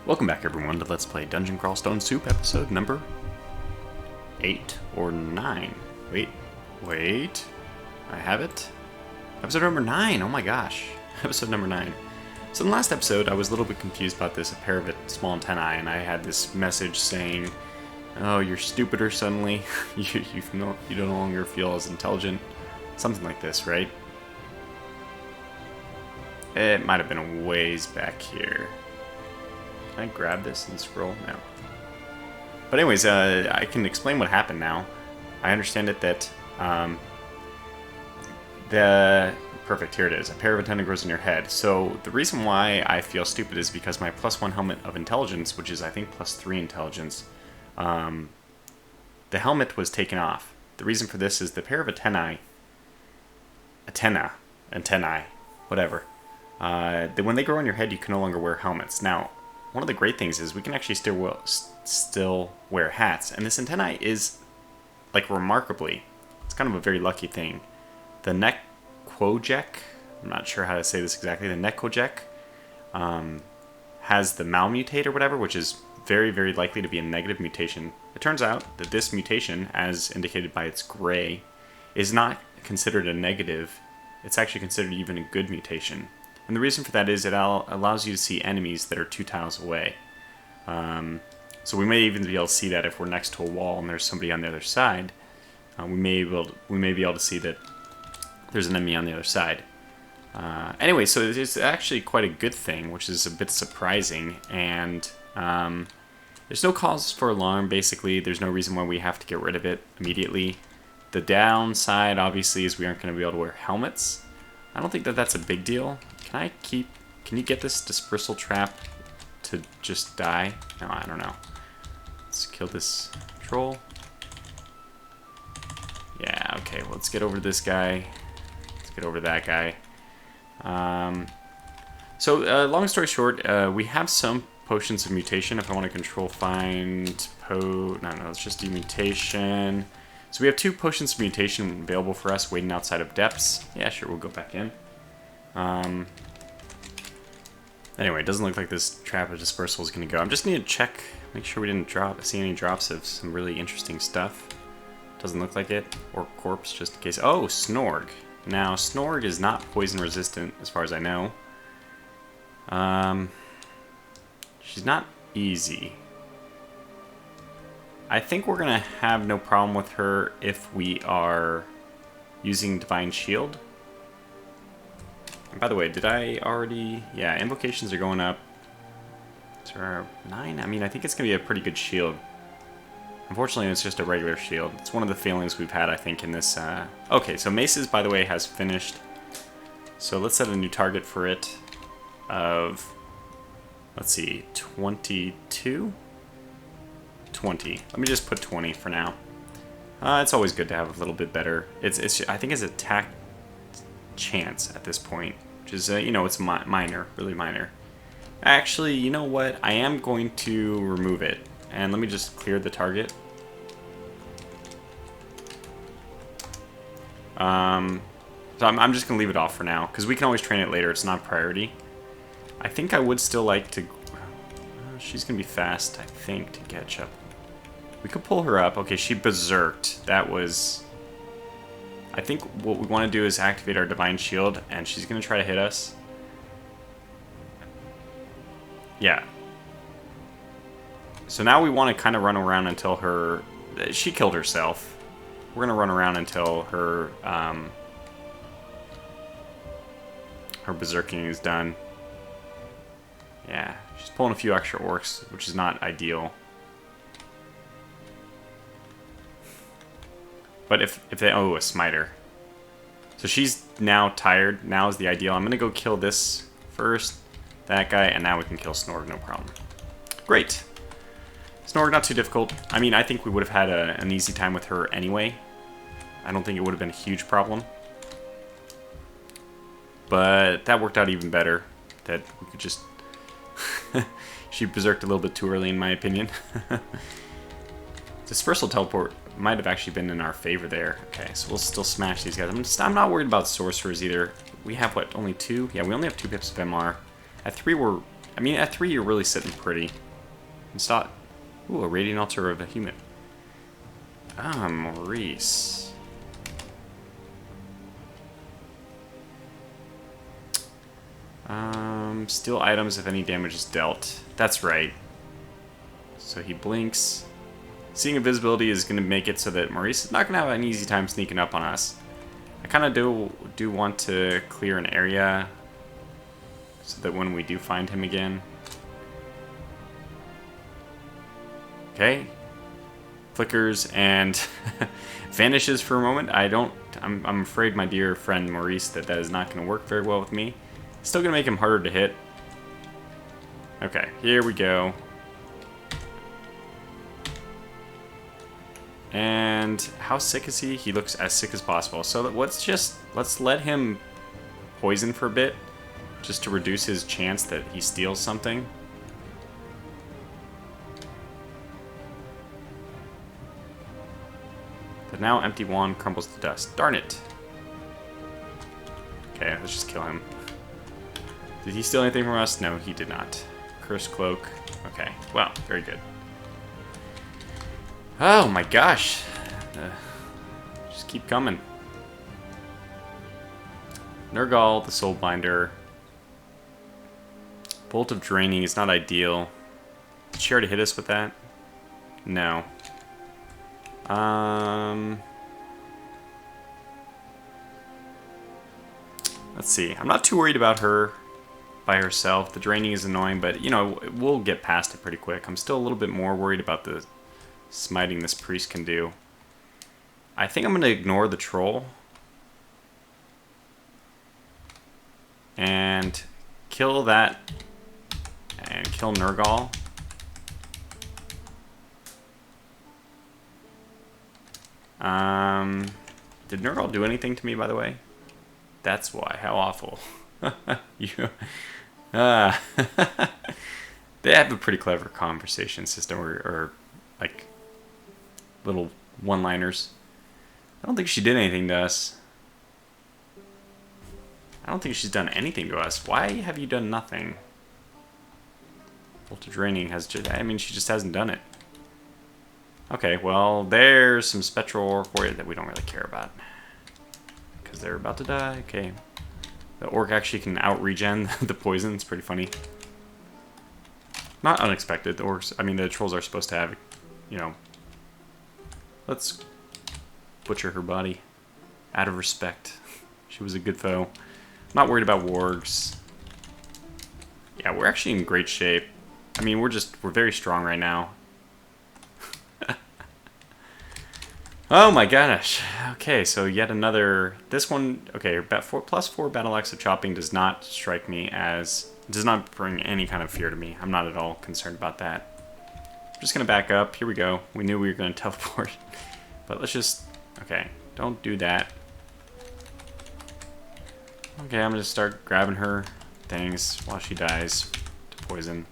Welcome back everyone to Let's Play Dungeon Crawl Stone Stoup, episode number 8 or 9. Wait. I have it? Episode number 9, oh my gosh. Episode number 9. So in the last episode, I was a little bit confused about this, a pair of small antennae, and I had this message saying, oh, you're stupider suddenly. you no longer feel as intelligent. Something like this, right? It might have been a ways back here. Can I grab this and scroll? No. But anyways, I can explain what happened now. I understand it that perfect, here it is. A pair of antennae grows in your head. So the reason why I feel stupid is because my +1 helmet of intelligence, which is I think +3 intelligence, the helmet was taken off. The reason for this is the pair of antennae, whatever. When they grow in your head, you can no longer wear helmets. Now, one of the great things is we can actually still wear hats, and this antennae is, like, remarkably, it's kind of a very lucky thing. The Neckojek, I'm not sure how to say this exactly, the Neckojek has the malmutate or whatever, which is very, very likely to be a negative mutation. It turns out that this mutation, as indicated by its gray, is not considered a negative. It's actually considered even a good mutation. And the reason for that is it allows you to see enemies that are 2 tiles away. So we may even be able to see that if we're next to a wall and there's somebody on the other side. We may be able to see that there's an enemy on the other side. Anyway, so it's actually quite a good thing, which is a bit surprising. And there's no cause for alarm, basically. There's no reason why we have to get rid of it immediately. The downside, obviously, is we aren't going to be able to wear helmets. I don't think that that's a big deal. Can you get this dispersal trap to just die? No, I don't know. Let's kill this troll. Yeah, okay, let's get over this guy. Let's get over that guy. Long story short, we have some potions of mutation. If I want to control find no, let's just do mutation. So we have 2 potions of mutation available for us waiting outside of depths. Yeah, sure, we'll go back in. Anyway, it doesn't look like this trap of dispersal is going to go. I'm just need to check, make sure we didn't see any drops of some really interesting stuff. Doesn't look like it. Or corpse, just in case. Oh, Snorg. Now, Snorg is not poison resistant, as far as I know. She's not easy. I think we're going to have no problem with her if we are using Divine Shield. And by the way, did I already... Yeah, invocations are going up. Is there 9? I mean, I think it's going to be a pretty good shield. Unfortunately, it's just a regular shield. It's one of the failings we've had, I think, in this... Okay, so Mace's, by the way, has finished. So let's set a new target for it of... Let's see, 22? 20. Let me just put 20 for now. It's always good to have a little bit better. I think it's attack chance at this point, which is it's minor, really minor. Actually, you know what? I am going to remove it, and let me just clear the target. So I'm just gonna leave it off for now because we can always train it later. It's not a priority. I think I would still like to. She's gonna be fast, I think, to catch up. We could pull her up. Okay, she berserked. That was... I think what we want to do is activate our Divine Shield, and she's gonna try to hit us. Yeah. So now we want to kind of run around until her... She killed herself. We're gonna run around until her... her berserking is done. Yeah, she's pulling a few extra orcs, which is not ideal. But if they... Oh, a smiter. So she's now tired. Now is the ideal. I'm going to go kill this first, that guy, and now we can kill Snorg, no problem. Great. Snorg, not too difficult. I mean, I think we would have had an easy time with her anyway. I don't think it would have been a huge problem. But that worked out even better. That we could just... She berserked a little bit too early, in my opinion. Dispersal teleport might have actually been in our favor there. Okay, so we'll still smash these guys. I'm not worried about sorcerers either. We have, what, only 2? Yeah, we only have 2 pips of MR. At 3, we're I mean, at 3, you're really sitting pretty. And stop. Ooh, a Radiant Altar of a human. Ah, Maurice. Steal items if any damage is dealt. That's right. So he blinks. Seeing invisibility is going to make it so that Maurice is not going to have an easy time sneaking up on us. I kind of do want to clear an area so that when we do find him again. Okay. Flickers and vanishes for a moment. I'm afraid, my dear friend Maurice, that is not going to work very well with me. Still going to make him harder to hit. Okay, here we go. And how sick is he? He looks as sick as possible. So let's let him poison for a bit, just to reduce his chance that he steals something. The now empty wand crumbles to dust. Darn it. Okay, let's just kill him. Did he steal anything from us? No, he did not. Cursed cloak. Okay, well, very good. Oh my gosh. Just keep coming. Nergal, the Soulbinder. Bolt of Draining is not ideal. Did she already hit us with that? No. Let's see. I'm not too worried about her by herself. The draining is annoying, but, you know, we'll get past it pretty quick. I'm still a little bit more worried about the smiting this priest can do. I think I'm going to ignore the troll. And kill that. And kill Nergal. Did Nergal do anything to me, by the way? That's why. How awful. You. They have a pretty clever conversation system, or like little one-liners. I don't think she did anything to us. I don't think she's done anything to us. Why have you done nothing? Bolt of Draining has just... I mean, she just hasn't done it. Okay, well, there's some spectral orc warrior that we don't really care about. Because they're about to die. Okay. The orc actually can out-regen the poison. It's pretty funny. Not unexpected. The orcs... I mean, the trolls are supposed to have, you know... Let's butcher her body. Out of respect. She was a good foe. Not worried about wargs. Yeah, we're actually in great shape. I mean, we're very strong right now. Oh my gosh. Okay, so yet another... This one... Okay, +4 battle axe of chopping does not strike me as... Does not bring any kind of fear to me. I'm not at all concerned about that. I'm just going to back up. Here we go. We knew we were going to teleport. But let's just... Okay, don't do that. Okay, I'm going to start grabbing her things while she dies to poison.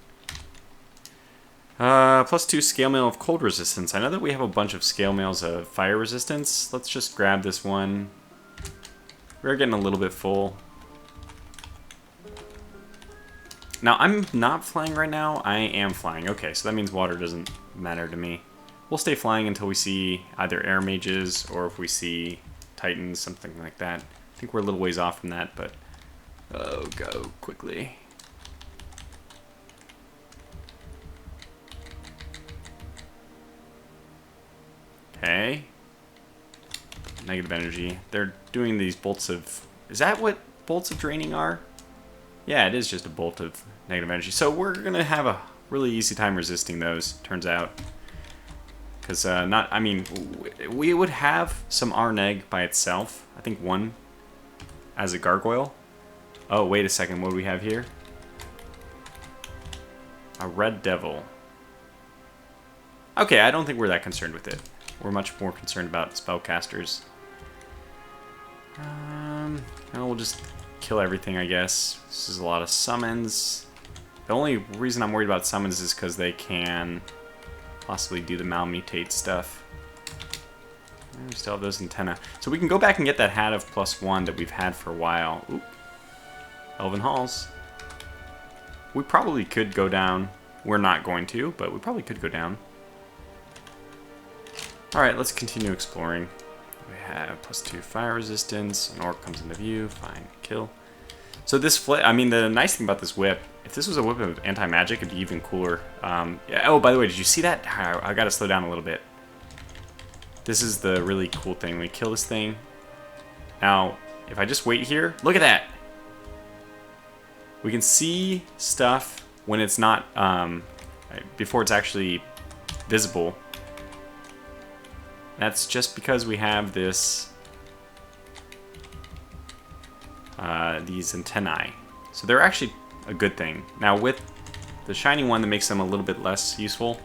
+2 scale mail of cold resistance. I know that we have a bunch of scale mails of fire resistance. Let's just grab this one. We're getting a little bit full. Now, I'm not flying right now. I am flying. Okay, so that means water doesn't matter to me. We'll stay flying until we see either air mages or if we see titans, something like that. I think we're a little ways off from that, but... Oh, go quickly. Okay. Negative energy. They're doing these bolts of... Is that what bolts of draining are? Yeah, it is just a bolt of negative energy. So we're going to have a really easy time resisting those, turns out. Because, I mean, we would have some R-neg by itself. I think one as a gargoyle. Oh, wait a second. What do we have here? A red devil. Okay, I don't think we're that concerned with it. We're much more concerned about spellcasters. We'll just kill everything, I guess. This is a lot of summons. The only reason I'm worried about summons is because they can possibly do the malmutate stuff. We still have those antennae. So we can go back and get that hat of +1 that we've had for a while. Oop. Elven Halls. We probably could go down. We're not going to, but we probably could go down. Alright, let's continue exploring. We have +2 fire resistance. An orc comes into view. Fine, kill. So this flip, I mean, the nice thing about this whip, if this was a whip of anti-magic, it'd be even cooler. Yeah, oh, by the way, did you see that? I gotta slow down a little bit. This is the really cool thing. We kill this thing. Now, if I just wait here, look at that! We can see stuff when it's not, before it's actually visible. That's just because we have this, these antennae. So they're actually a good thing. Now with the shiny one, that makes them a little bit less useful,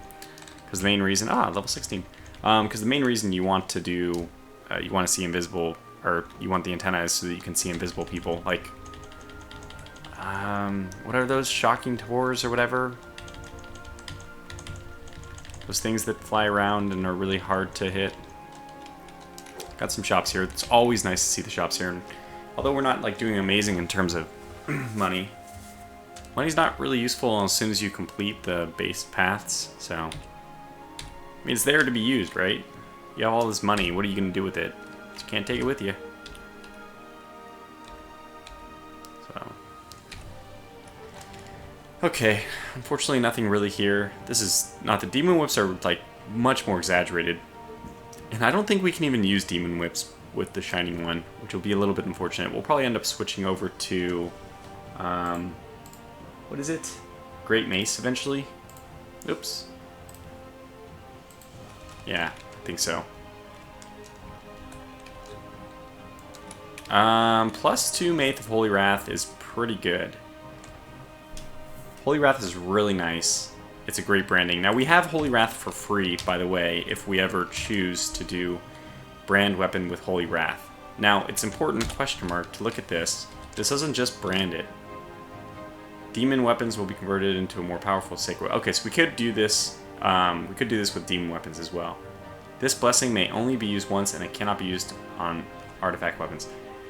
because the main reason, level 16. Because the main reason you want to do, you want to see invisible, or you want the antennae so that you can see invisible people, like, what are those shocking tours or whatever? Those things that fly around and are really hard to hit. Got some shops here. It's always nice to see the shops here. And although we're not like doing amazing in terms of money, money's not really useful as soon as you complete the base paths. So, I mean, it's there to be used, right? You have all this money. What are you going to do with it? You can't take it with you. So, okay. Unfortunately, nothing really here. This is not, the demon whips are like much more exaggerated. And I don't think we can even use demon whips with the shining one, which will be a little bit unfortunate. We'll probably end up switching over to, what is it? Great Mace eventually. Oops. Yeah, I think so. +2 Maith of Holy Wrath is pretty good. Holy Wrath is really nice. It's a great branding. Now we have Holy Wrath for free, by the way, if we ever choose to do brand weapon with Holy Wrath. Now it's important, question mark, to look at this. This doesn't just brand it. Demon weapons will be converted into a more powerful sacred. Okay, so we could do this. We could do this with demon weapons as well. This blessing may only be used once, and it cannot be used on artifact weapons.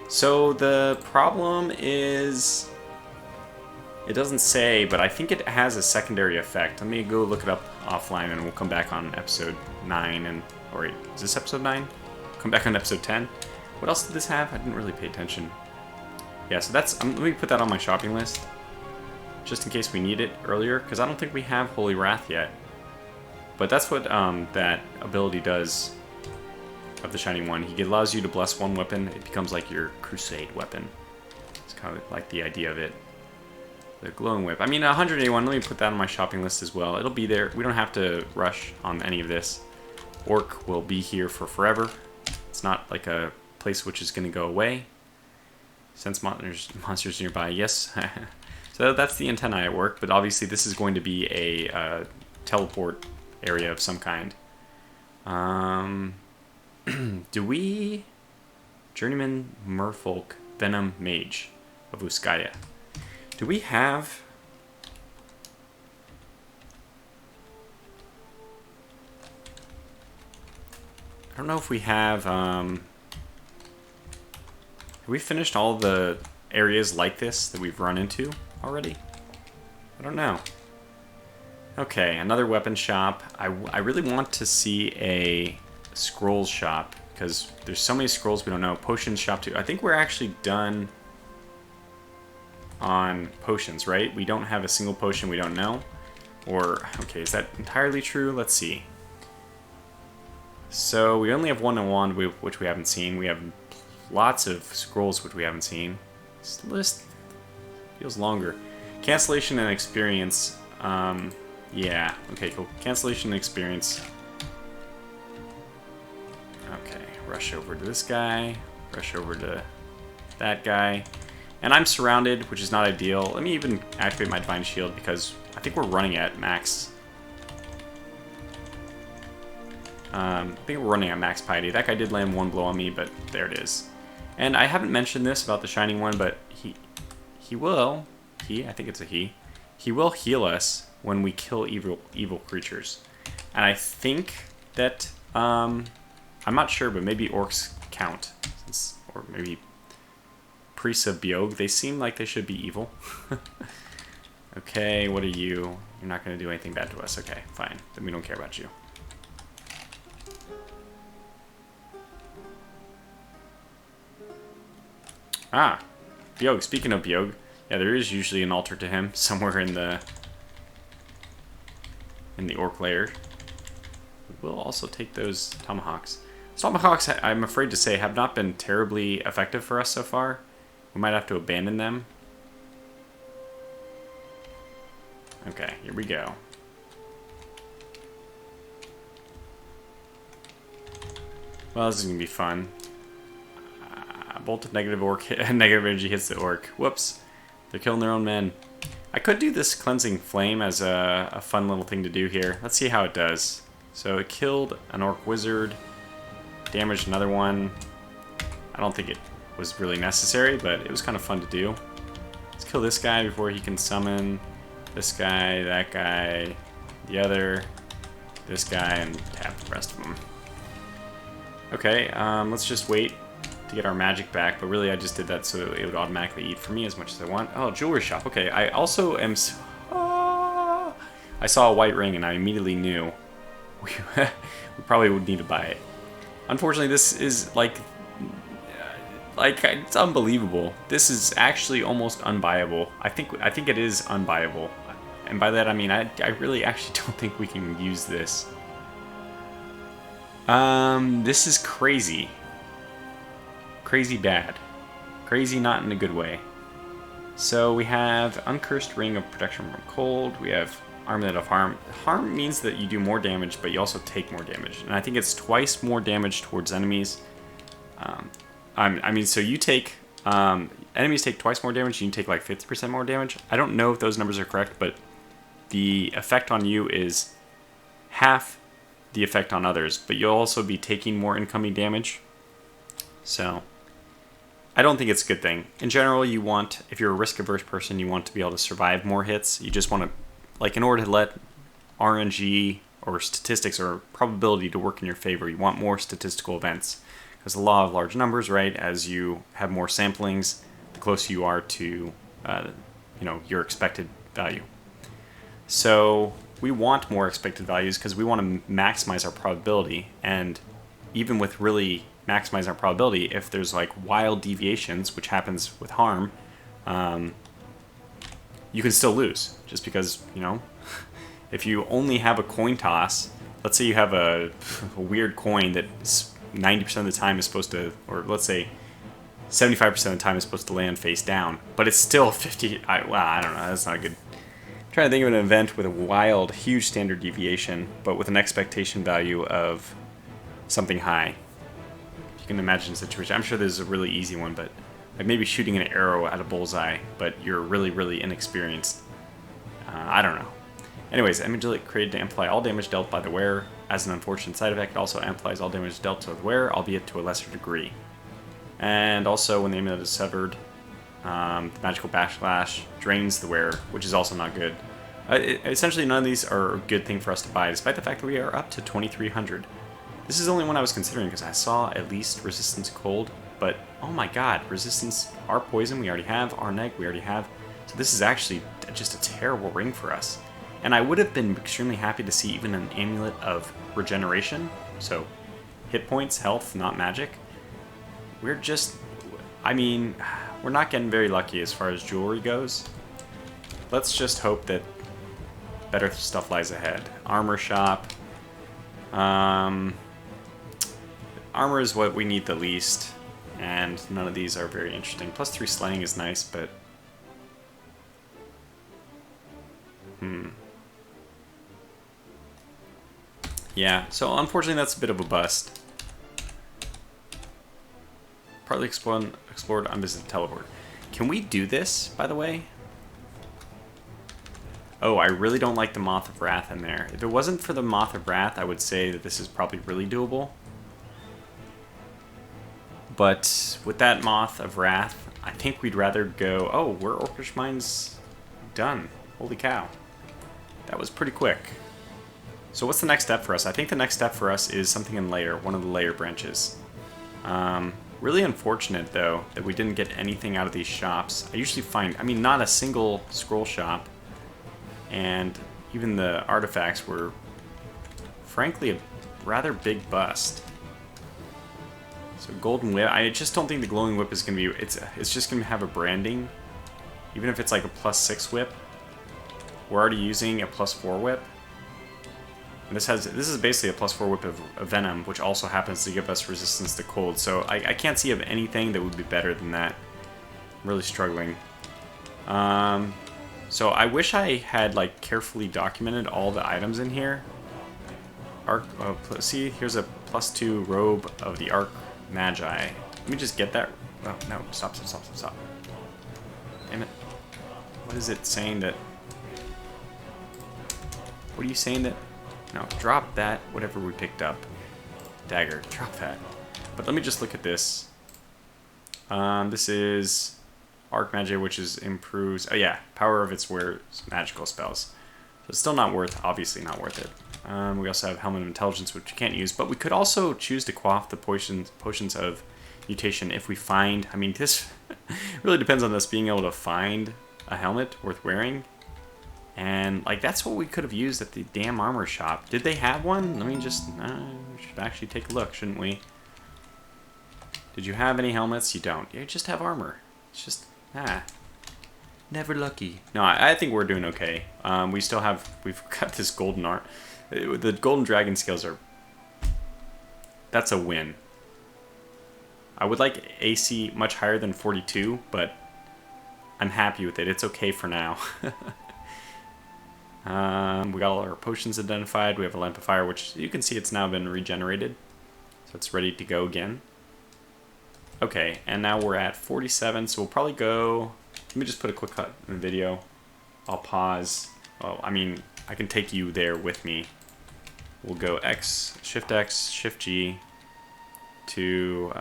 So the problem is, it doesn't say, but I think it has a secondary effect. Let me go look it up offline, and we'll come back on episode 9. And or wait, is this episode 9? Come back on episode 10. What else did this have? I didn't really pay attention. Yeah, so that's. Let me put that on my shopping list, just in case we need it earlier, because I don't think we have Holy Wrath yet. But that's what that ability does of the Shining One. He allows you to bless one weapon. It becomes like your crusade weapon. It's kind of like the idea of it. The glowing whip. I mean, 181, let me put that on my shopping list as well. It'll be there. We don't have to rush on any of this. Orc will be here for forever. It's not like a place which is going to go away. Sense monsters nearby, yes. So that's the antennae at work, but obviously this is going to be a teleport area of some kind. Do we... Journeyman Merfolk Venom Mage of Uskaya. Do we have... I don't know if we have... Have we finished all the areas like this that we've run into already? I don't know. Okay, another weapon shop. I really want to see a scrolls shop, because there's so many scrolls we don't know. Potions shop too. I think we're actually done on potions, right? We don't have a single potion we don't know. Or, okay, is that entirely true? Let's see. So we only have one wand which we haven't seen. We have lots of scrolls which we haven't seen. This list feels longer. Cancellation and experience. Yeah, okay, cool. Cancellation and experience. Okay, rush over to this guy. Rush over to that guy. And I'm surrounded, which is not ideal. Let me even activate my Divine Shield, because I think we're running at max. I think we're running at max piety. That guy did land one blow on me, but there it is. And I haven't mentioned this about the Shining One, but he will, I think it's a he will heal us when we kill evil creatures. And I think that, I'm not sure, but maybe orcs count, or maybe priests of Biog, they seem like they should be evil. Okay, what are you? You're not going to do anything bad to us. Okay, fine. Then we don't care about you. Ah, Biog. Speaking of Biog, yeah, there is usually an altar to him somewhere in the orc lair. We'll also take those tomahawks. Tomahawks, I'm afraid to say, have not been terribly effective for us so far. We might have to abandon them. Okay, here we go. Well, this is going to be fun. Bolt of negative negative energy hits the orc. Whoops. They're killing their own men. I could do this cleansing flame as a fun little thing to do here. Let's see how it does. So it killed an orc wizard. Damaged another one. I don't think it was really necessary, but it was kind of fun to do. Let's kill this guy before he can summon this guy, that guy, the other, this guy, and tap the rest of them. Okay, let's just wait to get our magic back, but really I just did that so it would automatically eat for me as much as I want. Oh, jewelry shop. Okay, I also am... I saw a white ring and I immediately knew we probably would need to buy it. Unfortunately, this is like it's unbelievable. This is actually almost unbuyable. I think it is unbuyable, and by that I mean I really actually don't think we can use this. This is crazy. Crazy bad. Crazy not in a good way. So we have Uncursed Ring of Protection from Cold. We have Armlet of Harm. Harm means that you do more damage, but you also take more damage. And I think it's twice more damage towards enemies. I mean, so you take... enemies take twice more damage, and you take like 50% more damage. I don't know if those numbers are correct, but the effect on you is half the effect on others. But you'll also be taking more incoming damage. So... I don't think it's a good thing. In general, you want, if you're a risk-averse person, you want to be able to survive more hits. You just want to, like, in order to let RNG or statistics or probability to work in your favor, you want more statistical events. Because the law of large numbers, right, as you have more samplings, the closer you are to, your expected value. So we want more expected values because we want to maximize our probability. And even with really maximize our probability, if there's like wild deviations, which happens with harm, you can still lose just because, if you only have a coin toss, let's say you have a weird coin that 90% of the time is supposed to, or let's say 75% of the time is supposed to land face down, but it's still 50. I don't know, that's not good. I'm trying to think of an event with a wild, huge standard deviation, but with an expectation value of something high. You can imagine a situation. I'm sure there's a really easy one, but like maybe shooting an arrow at a bullseye, but you're really, really inexperienced. I don't know. Anyways, Amulet created to amplify all damage dealt by the wearer. As an unfortunate side effect, it also amplifies all damage dealt to the wearer, albeit to a lesser degree. And also, when the amulet is severed, the magical backlash drains the wearer, which is also not good. Essentially, none of these are a good thing for us to buy, despite the fact that we are up to 2,300. This is the only one I was considering because I saw at least resistance cold, but oh my god, resistance, our poison we already have, our neg we already have, so this is actually just a terrible ring for us. And I would have been extremely happy to see even an amulet of regeneration, so hit points, health, not magic. We're just, we're not getting very lucky as far as jewelry goes. Let's just hope that better stuff lies ahead. Armor shop. Armor is what we need the least, and none of these are very interesting. +3 slaying is nice, but... Yeah, so unfortunately that's a bit of a bust. Partly explored unvisited teleport. Can we do this, by the way? Oh, I really don't like the Moth of Wrath in there. If it wasn't for the Moth of Wrath, I would say that this is probably really doable. But with that Moth of Wrath, I think we'd rather go... Oh, we're Orcish Mines done. Holy cow. That was pretty quick. So what's the next step for us? I think the next step for us is something in layer, one of the layer branches. Really unfortunate, though, that we didn't get anything out of these shops. I usually find... not a single scroll shop. And even the artifacts were, frankly, a rather big bust. So golden whip, I just don't think the glowing whip is going to be, it's just going to have a branding. Even if it's like a +6 whip. We're already using a +4 whip. And this is basically a +4 whip of venom, which also happens to give us resistance to cold. So I can't see of anything that would be better than that. I'm really struggling. So I wish I had like carefully documented all the items in here. See, here's a +2 robe of the Arc Magi. Let me just get that. Oh no! Stop! Damn it! What is it saying that? What are you saying that? No, drop that. Whatever we picked up. Dagger. Drop that. But let me just look at this. This is Arc Magi, which improves. Oh yeah, power of its wearer's magical spells. So it's still not worth. Obviously not worth it. We also have Helmet of Intelligence, which you can't use, but we could also choose to quaff the potions of mutation if we find. I mean, this really depends on us being able to find a helmet worth wearing. And, like, that's what we could have used at the damn armor shop. Did they have one? Let me just... we should actually take a look, shouldn't we? Did you have any helmets? You don't. You just have armor. It's just... never lucky. No, I think we're doing okay. We still have... We've got this golden art. The golden dragon scales are... That's a win. I would like AC much higher than 42, but I'm happy with it. It's okay for now. We got all our potions identified. We have a lamp of fire, which you can see it's now been regenerated. So it's ready to go again. Okay, and now we're at 47, so we'll probably go... Let me just put a quick cut in the video. I'll pause. Oh, I mean, I can take you there with me. We'll go Shift Shift G to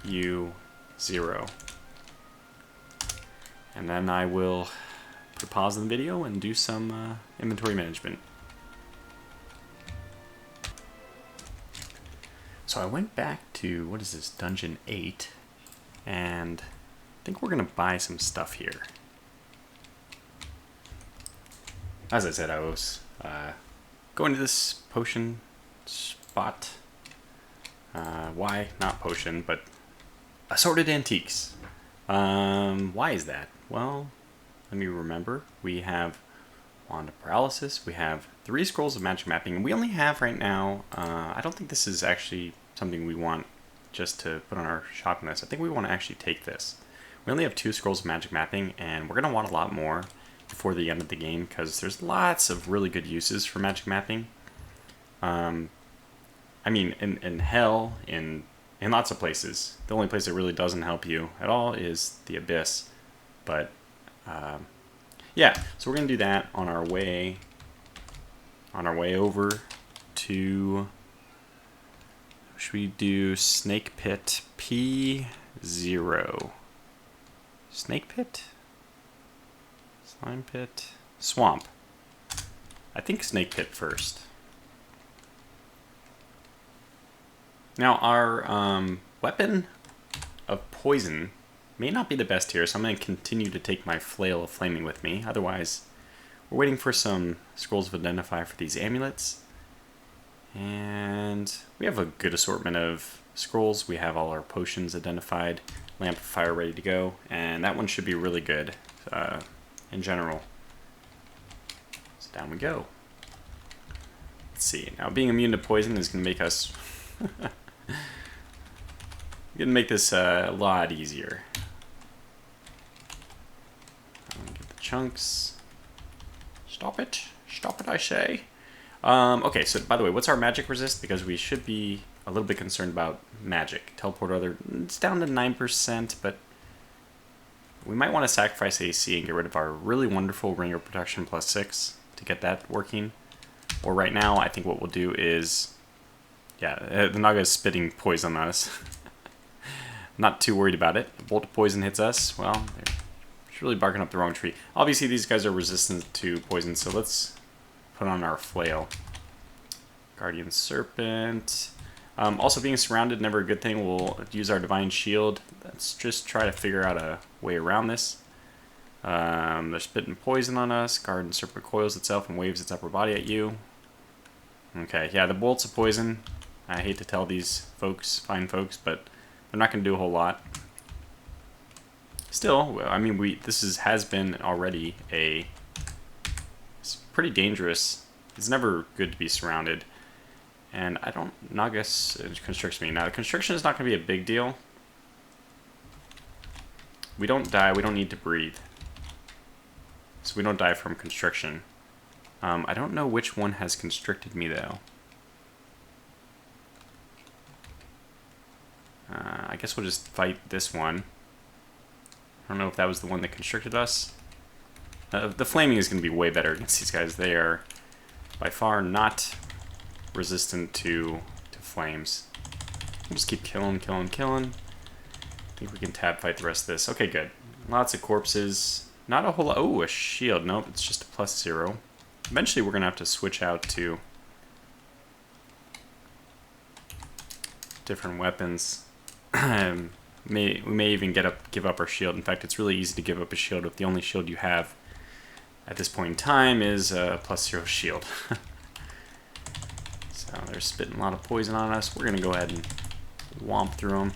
U0. And then I will put a pause in the video and do some inventory management. So I went back to, what is this, Dungeon 8, and I think we're going to buy some stuff here. As I said, I was going to this potion spot. Why? Not potion, but assorted antiques. Why is that? Well, let me remember. We have Wand of Paralysis. We have 3 Scrolls of Magic Mapping. And we only have right now, I don't think this is actually something we want just to put on our shopping list. I think we want to actually take this. We only have 2 Scrolls of Magic Mapping, and we're going to want a lot more before the end of the game, because there's lots of really good uses for magic mapping. I mean, in Hell, in lots of places. The only place that really doesn't help you at all is the Abyss. But, yeah, so we're going to do that on our way over to... Should we do Snake Pit P0? Snake Pit? Slime Pit? Swamp. I think Snake Pit first. Now, our weapon of poison may not be the best here, so I'm going to continue to take my Flail of Flaming with me. Otherwise, we're waiting for some Scrolls of Identify for these amulets. And we have a good assortment of scrolls. We have all our potions identified, Lamp of Fire ready to go, and that one should be really good in general. So down we go. Let's see. Now, being immune to poison is going to make us... going to make this a lot easier. Get the chunks. Stop it. Stop it, I say. Okay, so by the way, what's our magic resist? Because we should be a little bit concerned about magic. Teleport other, it's down to 9%, but we might want to sacrifice AC and get rid of our really wonderful Ring of Protection +6 to get that working. Or right now, I think what we'll do is, yeah, the Naga is spitting poison on us. Not too worried about it. The bolt of poison hits us, well, it's really barking up the wrong tree. Obviously, these guys are resistant to poison, so let's put on our Flail. Guardian Serpent. Also, being surrounded, never a good thing. We'll use our Divine Shield. Let's just try to figure out a way around this. They're spitting poison on us. Garden serpent coils itself and waves its upper body at you. Okay, yeah, the bolts of poison. I hate to tell these folks, fine folks, but they're not going to do a whole lot. Still, I mean, has been already it's pretty dangerous. It's never good to be surrounded. And Nagus constricts me. Now, the constriction is not going to be a big deal. We don't die, we don't need to breathe. So we don't die from constriction. I don't know which one has constricted me, though. I guess we'll just fight this one. I don't know if that was the one that constricted us. The flaming is going to be way better against these guys. They are by far not resistant to flames. We'll just keep killing. I think we can tab fight the rest of this. Okay, good. Lots of corpses. Not a whole lot. Oh, a shield. Nope, it's just a +0. Eventually, we're going to have to switch out to different weapons. We may even give up our shield. In fact, it's really easy to give up a shield if the only shield you have at this point in time is a +0 shield. So they're spitting a lot of poison on us. We're going to go ahead and womp through them.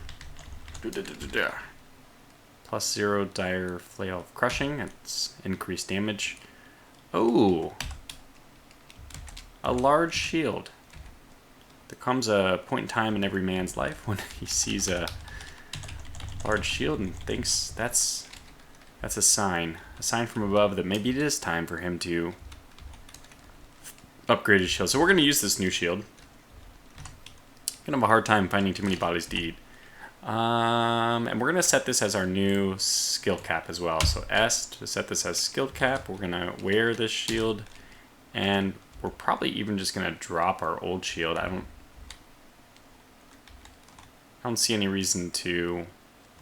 +0 dire flail of crushing. That's increased damage. Oh, a large shield. There comes a point in time in every man's life when he sees a large shield and thinks that's a sign from above that maybe it is time for him to upgrade his shield. So we're going to use this new shield. Gonna have a hard time finding too many bodies to eat. And we're going to set this as our new skill cap as well. So S to set this as skill cap. We're going to wear this shield, and we're probably even just going to drop our old shield. I don't see any reason to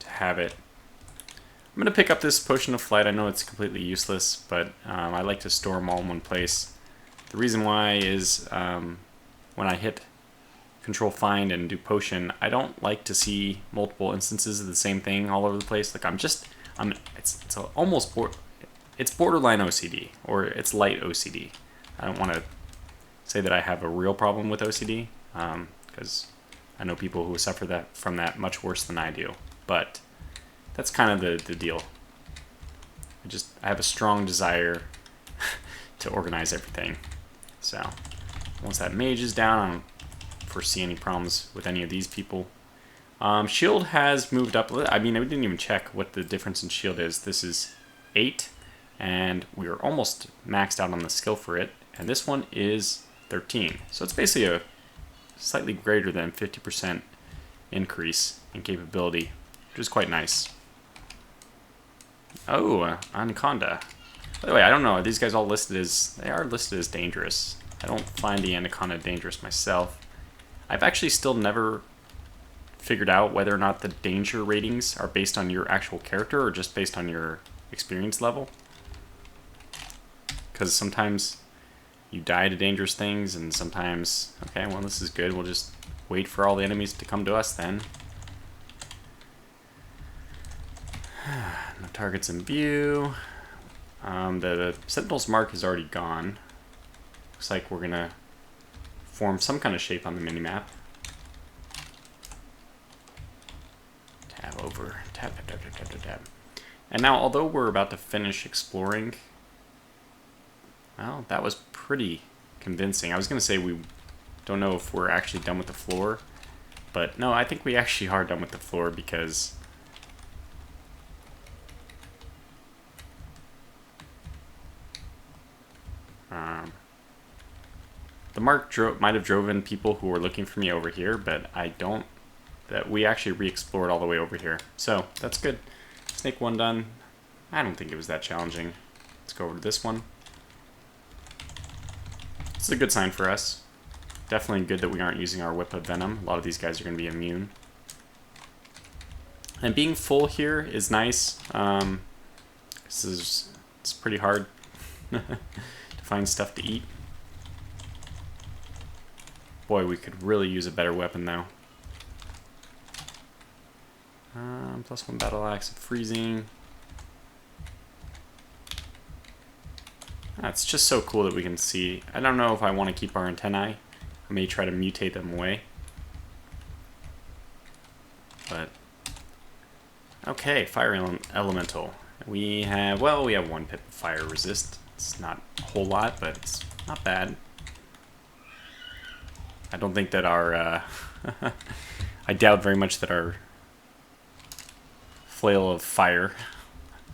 have it. I'm going to pick up this potion of flight. I know it's completely useless, but I like to store them all in one place. The reason why is when I hit Control Find and do potion, I don't like to see multiple instances of the same thing all over the place. Like it's almost it's borderline OCD, or it's light OCD. I don't want to say that I have a real problem with OCD, because I know people who suffer from that much worse than I do. But that's kind of the deal. I have a strong desire to organize everything. So once that mage is down, I don't foresee any problems with any of these people. Shield has moved up. I mean, I didn't even check what the difference in shield is. This is 8, and we are almost maxed out on the skill for it. And this one is 13. So it's basically a slightly greater than 50% increase in capability, which is quite nice. Oh, Anaconda. By the way, I don't know, are these guys all listed as... They are listed as dangerous. I don't find the Anaconda dangerous myself. I've actually still never figured out whether or not the danger ratings are based on your actual character or just based on your experience level. Because sometimes you die to dangerous things, and sometimes... Okay, well, this is good. We'll just wait for all the enemies to come to us then. No targets in view. The Sentinel's mark is already gone. Looks like we're gonna form some kind of shape on the minimap. Tab over. Tab. And now, although we're about to finish exploring, well, that was pretty convincing. I was gonna say we don't know if we're actually done with the floor, but no, I think we actually are done with the floor, because the mark might have driven people who were looking for me over here, but we actually re-explored all the way over here. So, that's good. Snake 1 done. I don't think it was that challenging. Let's go over to this one. This is a good sign for us. Definitely good that we aren't using our Whip of Venom. A lot of these guys are going to be immune. And being full here is nice. It's pretty hard to find stuff to eat. Boy, we could really use a better weapon, though. +1 battle axe of freezing. It's just so cool that we can see. I don't know if I want to keep our antennae. I may try to mutate them away. But okay, fire elemental. We have one pip of fire resist. It's not a whole lot, but it's not bad. I don't think that our I doubt very much that our flail of fire,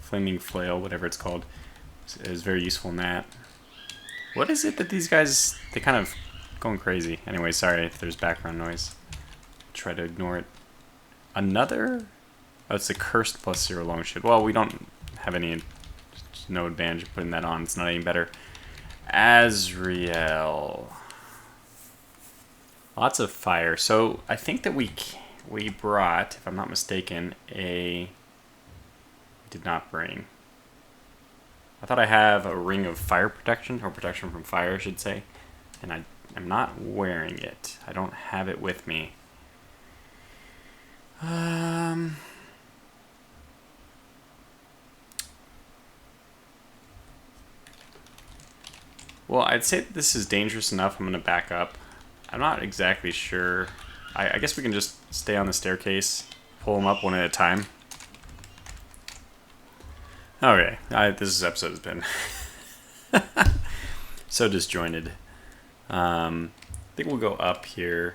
flaming flail, whatever it's called, is very useful in that. What is it that these guys, they kind of going crazy. Anyway, sorry if there's background noise. Try to ignore it. Another? Oh, it's a cursed +0 long shield. Well, we don't have any, no advantage of putting that on. It's not any better. Azrael. Lots of fire. So I think that we brought, if I'm not mistaken, did not bring. I thought I have a ring of fire protection, or protection from fire, I should say, and I'm not wearing it. I don't have it with me. Well, I'd say that this is dangerous enough. I'm going to back up. I'm not exactly sure. I guess we can just stay on the staircase, pull them up one at a time. Okay, this episode has been so disjointed. I think we'll go up here,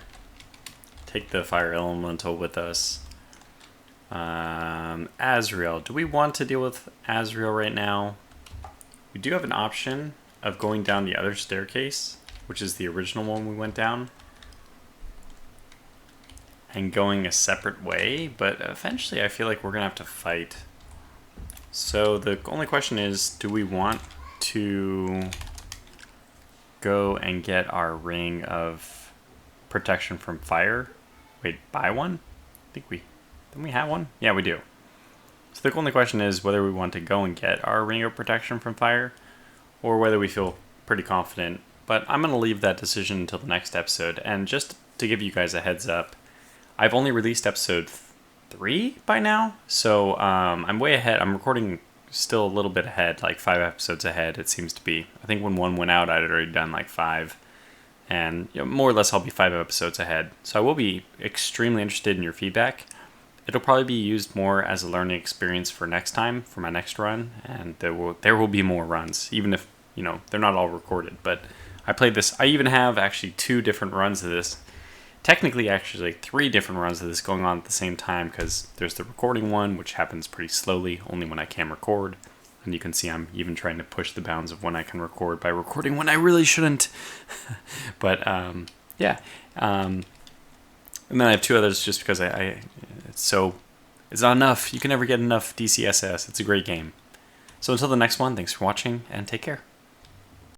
take the fire elemental with us. Azrael. Do we want to deal with Azrael right now? We do have an option of going down the other staircase, which is the original one we went down, and going a separate way, but eventually I feel like we're gonna have to fight. So the only question is, do we want to go and get our ring of protection from fire? Wait, buy one? I think don't we have one? Yeah, we do. So the only question is whether we want to go and get our ring of protection from fire, or whether we feel pretty confident. But I'm going to leave that decision until the next episode. And just to give you guys a heads up, I've only released episode 3 by now, so I'm way ahead. I'm recording still a little bit ahead, like 5 episodes ahead, it seems to be. I think when 1 went out, I'd already done like 5. And more or less, I'll be 5 episodes ahead. So I will be extremely interested in your feedback. It'll probably be used more as a learning experience for next time, for my next run, and there will be more runs, even if, they're not all recorded. But I played this, I even have actually 2 different runs of this. Technically, actually, 3 different runs of this going on at the same time, because there's the recording one, which happens pretty slowly, only when I can record. And you can see I'm even trying to push the bounds of when I can record by recording when I really shouldn't. But, yeah. And then I have 2 others just because it's not enough. You can never get enough DCSS. It's a great game. So until the next one, thanks for watching, and take care.